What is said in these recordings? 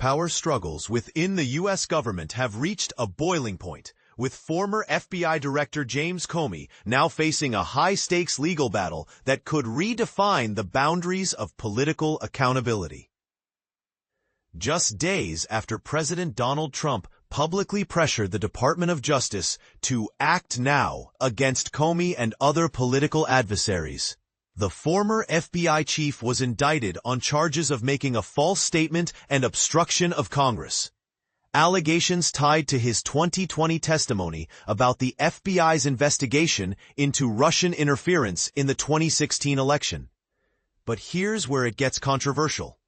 Power struggles within the U.S. government have reached a boiling point, with former FBI Director James Comey now facing a high-stakes legal battle that could redefine the boundaries of political accountability. Just days after President Donald Trump publicly pressured the Department of Justice to act now against Comey and other political adversaries, the former FBI chief was indicted on charges of making a false statement and obstruction of Congress. Allegations tied to his 2020 testimony about the FBI's investigation into Russian interference in the 2016 election. But here's where it gets controversial.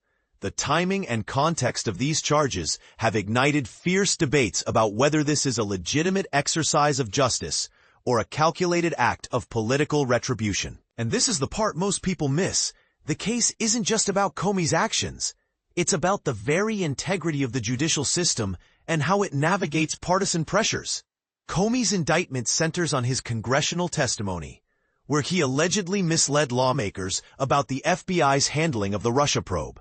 The timing and context of these charges have ignited fierce debates about whether this is a legitimate exercise of justice or a calculated act of political retribution. And this is the part most people miss. The case isn't just about Comey's actions. It's about the very integrity of the judicial system and how it navigates partisan pressures. Comey's indictment centers on his congressional testimony, where he allegedly misled lawmakers about the FBI's handling of the Russia probe.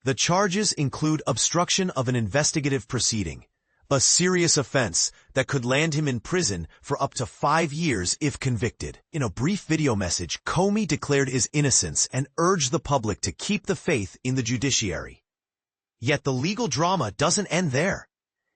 The charges include obstruction of an investigative proceeding, a serious offense that could land him in prison for up to 5 years if convicted. In a brief video message, Comey declared his innocence and urged the public to keep the faith in the judiciary. Yet the legal drama doesn't end there.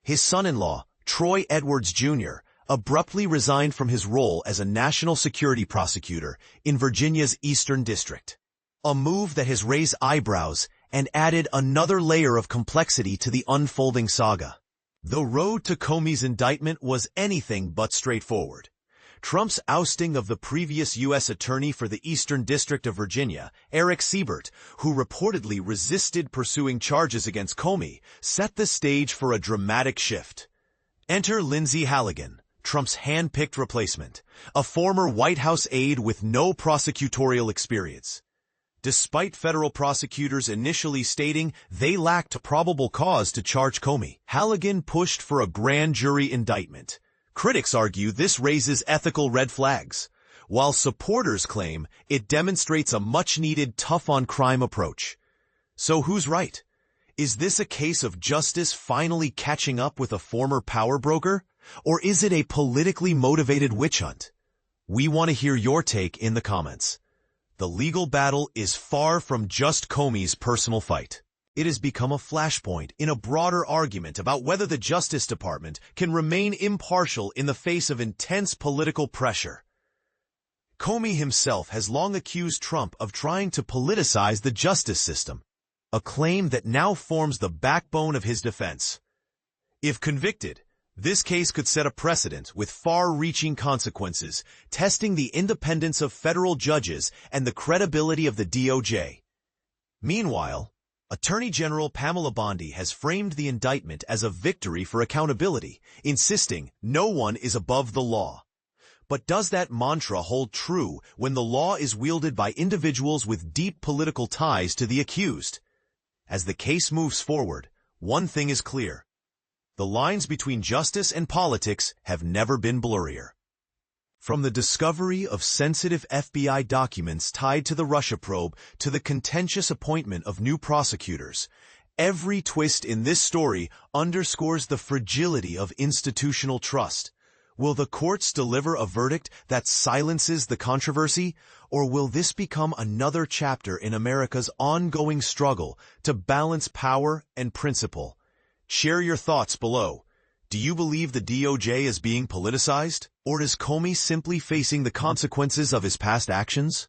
His son-in-law, Troy Edwards Jr., abruptly resigned from his role as a national security prosecutor in Virginia's Eastern District. A move that has raised eyebrows and added another layer of complexity to the unfolding saga. The road to Comey's indictment was anything but straightforward. Trump's ousting of the previous U.S. Attorney for the Eastern District of Virginia, Eric Siebert, who reportedly resisted pursuing charges against Comey, set the stage for a dramatic shift. Enter Lindsay Halligan, Trump's hand-picked replacement, a former White House aide with no prosecutorial experience. Despite federal prosecutors initially stating they lacked probable cause to charge Comey, Halligan pushed for a grand jury indictment. Critics argue this raises ethical red flags, while supporters claim it demonstrates a much-needed tough-on-crime approach. So who's right? Is this a case of justice finally catching up with a former power broker? Or is it a politically motivated witch hunt? We want to hear your take in the comments. The legal battle is far from just Comey's personal fight. It has become a flashpoint in a broader argument about whether the Justice Department can remain impartial in the face of intense political pressure. Comey himself has long accused Trump of trying to politicize the justice system, a claim that now forms the backbone of his defense. If convicted, this case could set a precedent with far-reaching consequences, testing the independence of federal judges and the credibility of the DOJ. Meanwhile, Attorney General Pamela Bondi has framed the indictment as a victory for accountability, insisting no one is above the law. But does that mantra hold true when the law is wielded by individuals with deep political ties to the accused? As the case moves forward, one thing is clear. The lines between justice and politics have never been blurrier. From the discovery of sensitive FBI documents tied to the Russia probe to the contentious appointment of new prosecutors, every twist in this story underscores the fragility of institutional trust. Will the courts deliver a verdict that silences the controversy, or will this become another chapter in America's ongoing struggle to balance power and principle? Share your thoughts below. Do you believe the DOJ is being politicized, or is Comey simply facing the consequences of his past actions?